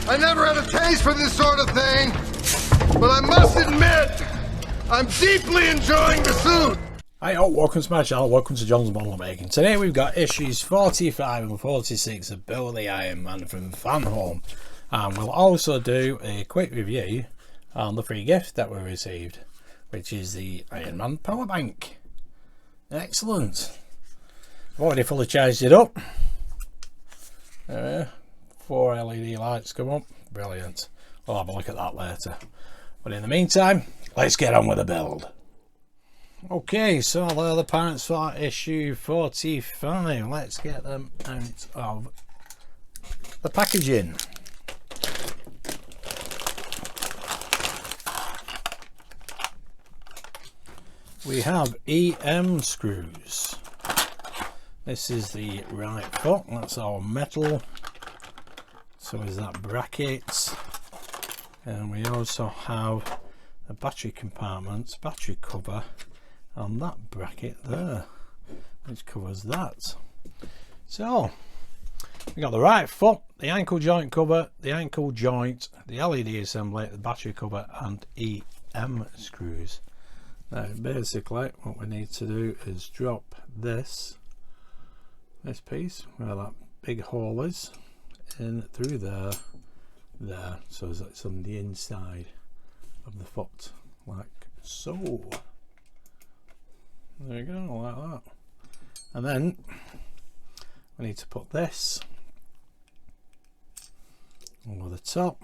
I never had a taste for this sort of thing, but I must admit, I'm deeply enjoying the suit. Hi, welcome to my channel, welcome to John's Model Making. Today we've got issues 45 and 46 of Bill the Iron Man from Fanhome. And we'll also do a quick review on the free gift that we received, which is the Iron Man power bank. Excellent. I've already fully charged it up. 4 LED lights come up. Brilliant. We'll have a look at that later. But in the meantime, let's get on with the build. Okay, so there are the parts for issue 45. Let's get them out of the packaging. We have EM screws. This is the right foot, that's our metal. So is that bracket. And we also have a battery compartment, battery cover on that bracket there, which covers that. So we got the right foot, the ankle joint cover, the ankle joint, the LED assembly, the battery cover, and EM screws. Now basically what we need to do is drop this piece where that big hole is in through there, so it's on the inside of the foot, like so. There you go, like that. And then we need to put this over the top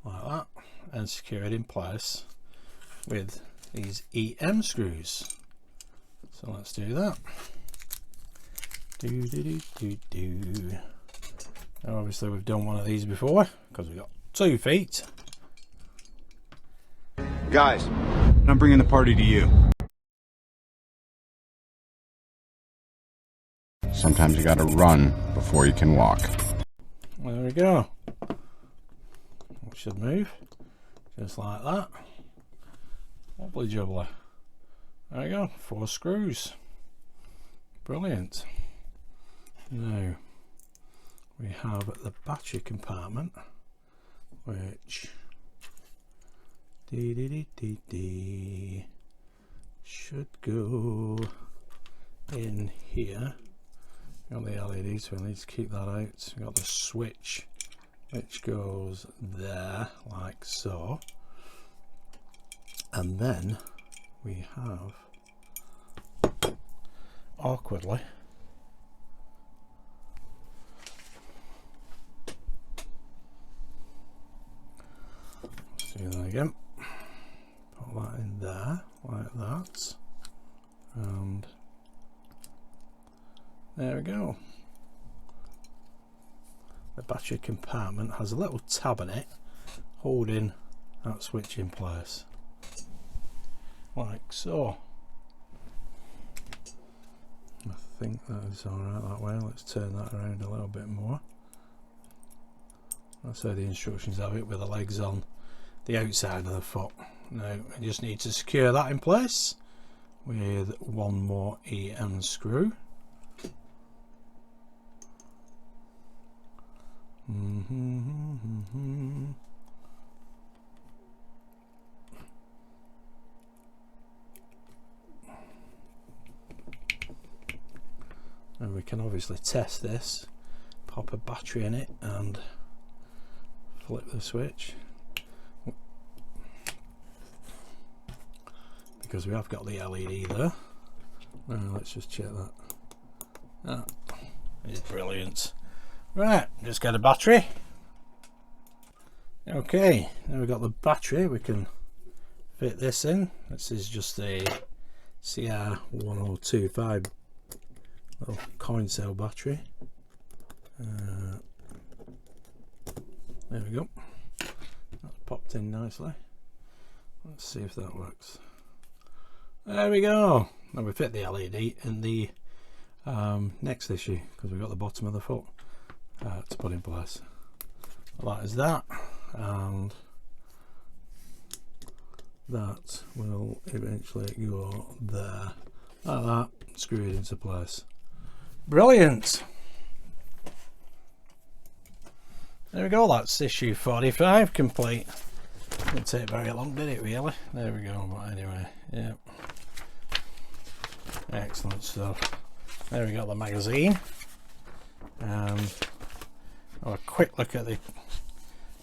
like that and secure it in place with these EM screws. So let's do that. Now obviously we've done one of these before because we've got 2 feet. Guys, I'm bringing the party to you. Sometimes you gotta run before you can walk. There we go. We should move just like that. Wobbly jubbly. There we go, 4 screws. Brilliant. Now we have the battery compartment, which should go in here. Got the LED, so we need to keep that out. We've got the switch which goes there like so, and then we have awkwardly let's do that again. Put that in there like that, and there we go. The battery compartment has a little tab in it holding that switch in place like so. I think that is alright that way. Let's turn that around a little bit more. That's how the instructions have it, with the legs on the outside of the foot. Now I just need to secure that in place with one more EM screw. And we can obviously test this, pop a battery in it and flip the switch, because we have got the LED there. Now let's just check that. That is brilliant. Right, just get a battery. Okay, now we've got the battery, we can fit this in. This is just a CR1025 little coin cell battery. There we go. That's popped in nicely. Let's see if that works. There we go. Now we fit the LED in the next issue, because we've got the bottom of the foot to put in place. That is that, and that will eventually go there like that, screw it into place. Brilliant. There we go, that's issue 45 complete. Didn't take very long, did it really? There we go, but anyway, yeah. Excellent stuff. There we got the magazine. Have a quick look at the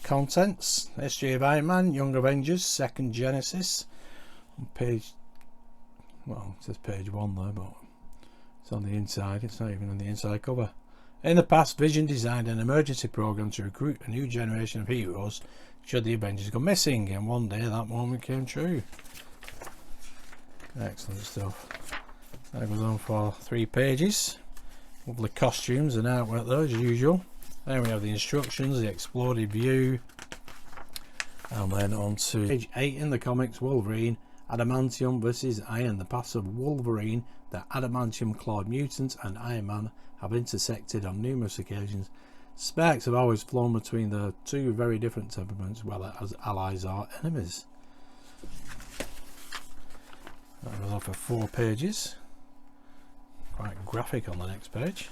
contents. History of Iron Man, Young Avengers, Second Genesis. On page, well, it says page 1 there, but it's on the inside. It's not even on the inside cover. In the past, Vision designed an emergency program to recruit a new generation of heroes should the Avengers go missing, and one day that moment came true. Excellent stuff. That goes on for 3 pages. Lovely costumes and artwork there as usual. Then we have the instructions, the exploded view, and then on to page 8 in the comics. Wolverine, Adamantium versus Iron. The paths of Wolverine, the adamantium clawed mutant, and Iron Man have intersected on numerous occasions. Sparks have always flown between the two very different temperaments, whether as allies or enemies. That goes on for 4 pages. Quite graphic on the next page.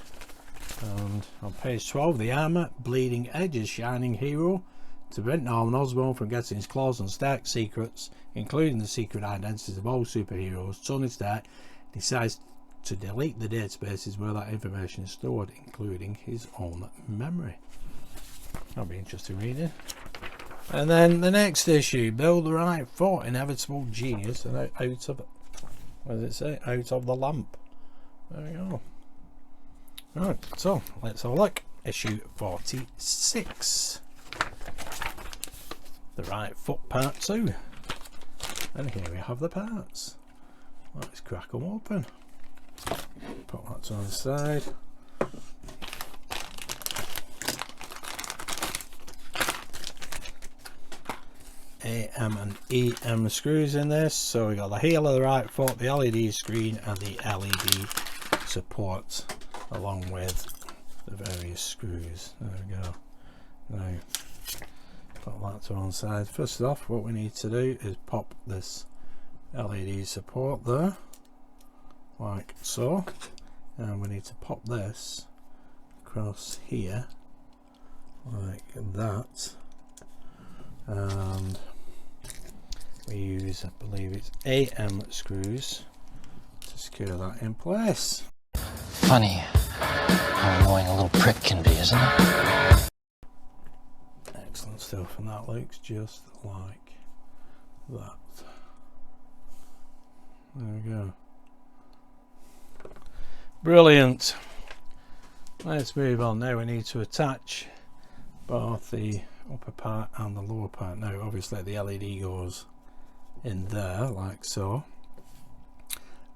And on page 12, the armour, Bleeding Edge's shining hero. To prevent Norman Osborn from getting his claws on Stark's secrets, including the secret identities of all superheroes, Tony Stark decides to delete the databases where that information is stored, including his own memory. That'll be interesting reading. And then the next issue, Build the Right Foot, Inevitable Genius, and out of, what does it say? Out of the Lamp. There we go. Right, so let's have a look. Issue 46. The Right Foot Part 2. And here we have the parts. Let's crack them open. Put that to one side. AM and EM screws in this. So we got the heel of the right foot, the LED screen, and the LED support, along with the various screws. There we go. Now put that to one side. First off, what we need to do is pop this LED support there, like so, and we need to pop this across here like that, and we use, I believe it's AM screws to secure that in place. Funny how annoying a little prick can be, isn't it? Excellent stuff, and that looks just like that. There we go. Brilliant. Let's move on. Now we need to attach both the upper part and the lower part. Now obviously the LED goes in there like so.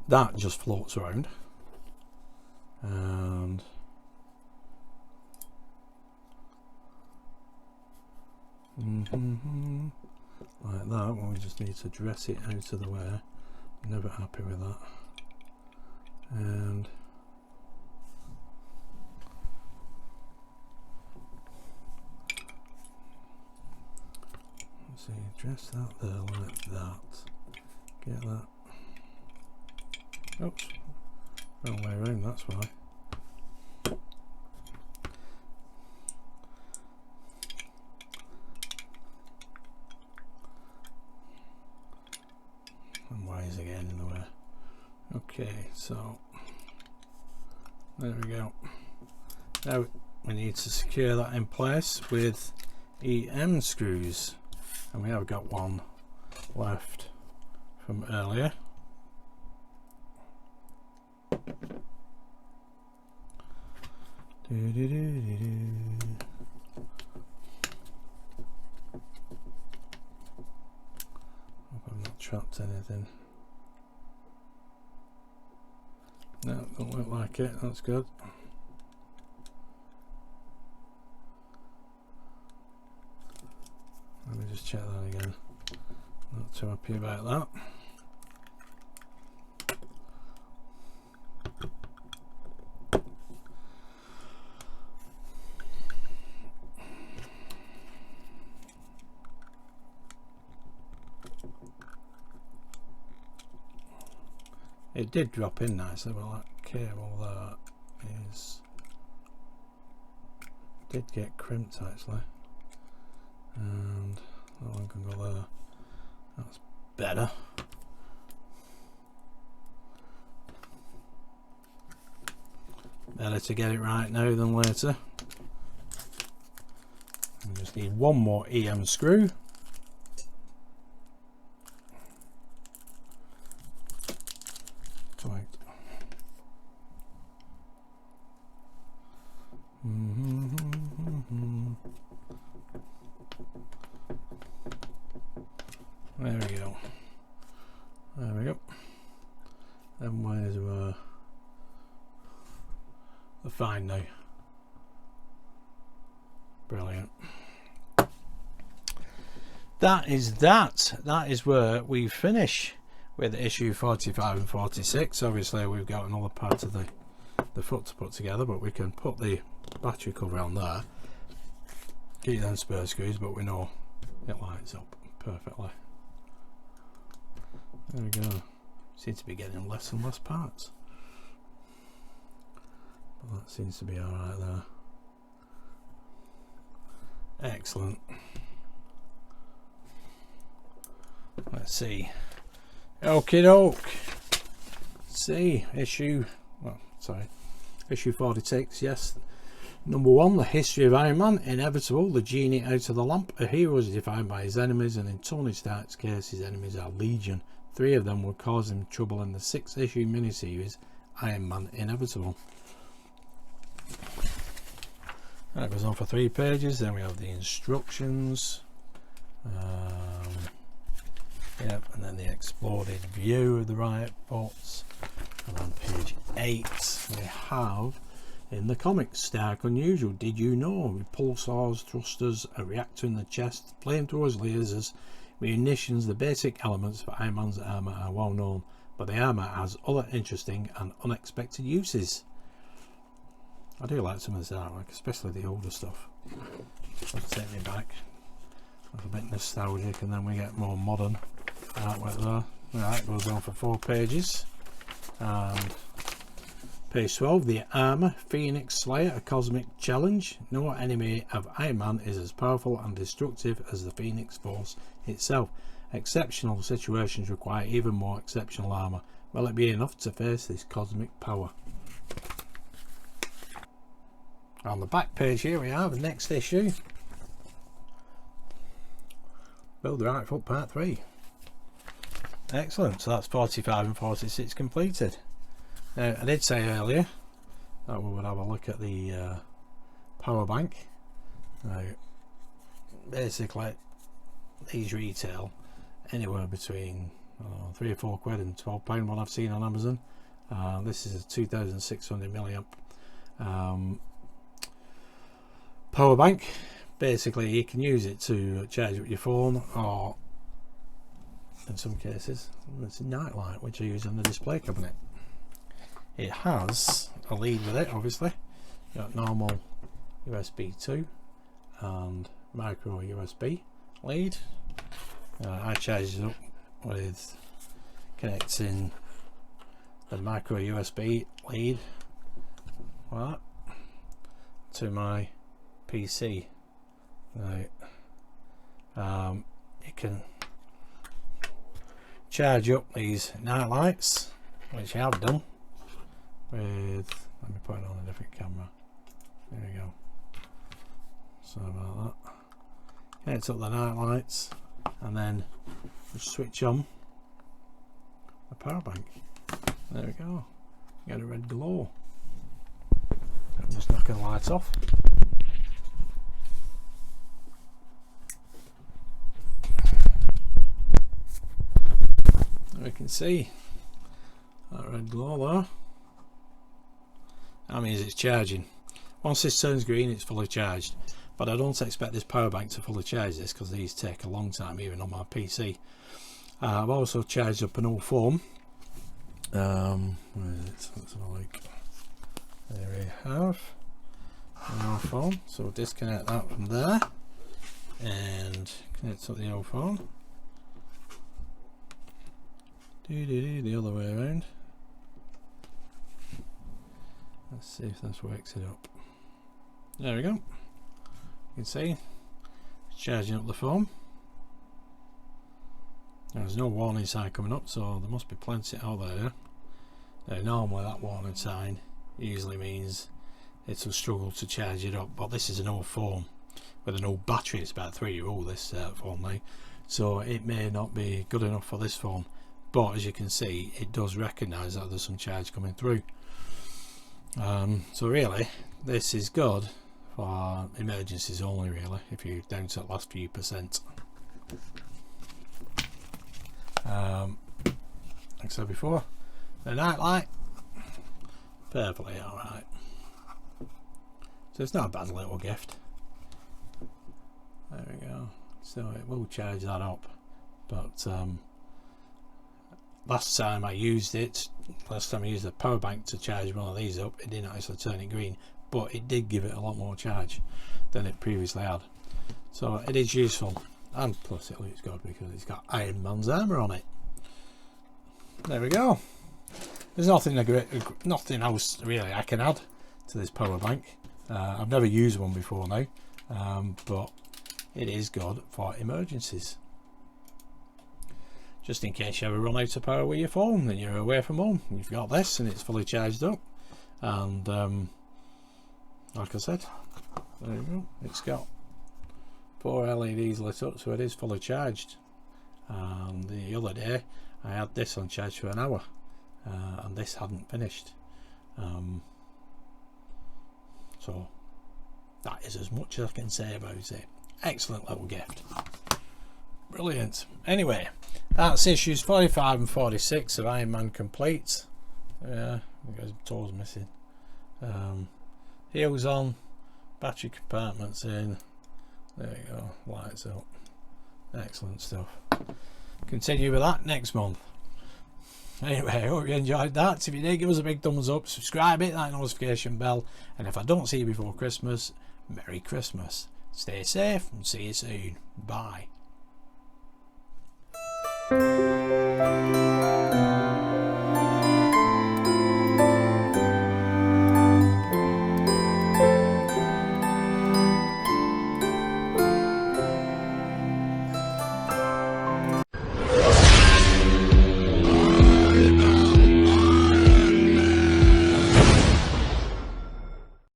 That just floats around, and like that. Well, we just need to dress it out of the way. Never happy with that. And let's see, dress that there like that. Get that. Oops, wrong way around, that's why. And why is it getting in the way? Okay, so there we go. Now we need to secure that in place with EM screws, and we have got one left from earlier. Hope I've not trapped anything. No, don't look like it. That's good. Let me just check that again. Not too happy about that. It did drop in nicely, but that cable there did get crimped actually. and that one can go there. That's better. Better to get it right now than later. We just need one more EM screw. There we go. There we go. Then where's the fine now? Brilliant. That is that. That is where we finish with issue 45 and 46. Obviously we've got another part of the foot to put together, but we can put the battery cover on there, keep them spare screws, but we know it lights up perfectly. There we go. Seems to be getting less and less parts, but that seems to be alright there. Excellent. Let's see. Okie doke. See, issue 46, yes. Number 1, the history of Iron Man. Inevitable, the genie out of the lamp. A hero is defined by his enemies, and in Tony Stark's case, his enemies are legion. 3 of them would cause him trouble in the 6-issue miniseries Iron Man Inevitable. That goes on for 3 pages. Then we have the instructions. Yep, and then the exploded view of the riot bots. And on page 8 we have, in the comics, Stark Unusual. Did you know? With pulsars, thrusters, a reactor in the chest, flamethrowers, lasers, munitions, the basic elements for Iron Man's armour are well known, but the armour has other interesting and unexpected uses. I do like some of this artwork, especially the older stuff. That'll take me back. That's a bit nostalgic, and then we get more modern artwork there. That goes on for 4 pages. And page 12, the armour, Phoenix Slayer, a cosmic challenge. No enemy of Iron Man is as powerful and destructive as the Phoenix Force itself. Exceptional situations require even more exceptional armour. Will it be enough to face this cosmic power? On the back page here we have the next issue. Build the Right Foot Part 3. Excellent, so that's 45 and 46 completed. Now, I did say earlier that we would have a look at the power bank. Now, basically, these retail anywhere between £3 or £4 and £12, what I've seen on Amazon. This is a 2600 milliamp power bank. Basically, you can use it to charge up your phone, or in some cases it's a night light which I use on the display cabinet. It has a lead with it, obviously. You've got normal USB 2 and micro USB lead. I charge it up with connecting the micro USB lead like that to my PC. Now, you can charge up these night lights, which I have done with, let me put it on a different camera, there we go. Sorry about that. Connect up the night lights and then just switch on the power bank. There we go, get a red glow. I'm just knocking the lights off. We can see that red glow there. That means it's charging. Once this turns green, it's fully charged, but I don't expect this power bank to fully charge this because these take a long time even on my PC. I've also charged up an old phone. Where is it? Let's have a look. There we have an old phone, so we'll disconnect that from there and connect up the old phone. The other way around. Let's see if this works it up. There we go. You can see it's charging up the phone. There's no warning sign coming up, so there must be plenty out there. Now, normally that warning sign usually means it'll struggle to charge it up, but this is an old phone with an old battery. It's about 3-year-old, this phone now, so it may not be good enough for this phone, but as you can see, it does recognise that there's some charge coming through. So really this is good for emergencies only, really, if you're down to the last few percent. Like I said before, the night light, perfectly alright. So it's not a bad little gift. There we go. So it will charge that up, but last time I used the power bank to charge one of these up, it didn't actually turn it green, but it did give it a lot more charge than it previously had. So it is useful, and plus it looks good because it's got Iron Man's armour on it. There we go. There's nothing else really I can add to this power bank. I've never used one before now, but it is good for emergencies. Just in case you ever run out of power with your phone and you're away from home, you've got this and it's fully charged up. And like I said, there you go. It's got 4 LEDs lit up, so it is fully charged. And the other day I had this on charge for an hour, and this hadn't finished. So that is as much as I can say about it. Excellent little gift. Brilliant. Anyway, that's issues 45 and 46 of Iron Man Complete. Yeah, because toes missing. Heels on, battery compartments in. There you go, lights up. Excellent stuff. Continue with that next month. Anyway, I hope you enjoyed that. If you did, give us a big thumbs up, subscribe, hit that notification bell, and if I don't see you before Christmas, Merry Christmas. Stay safe and see you soon. Bye.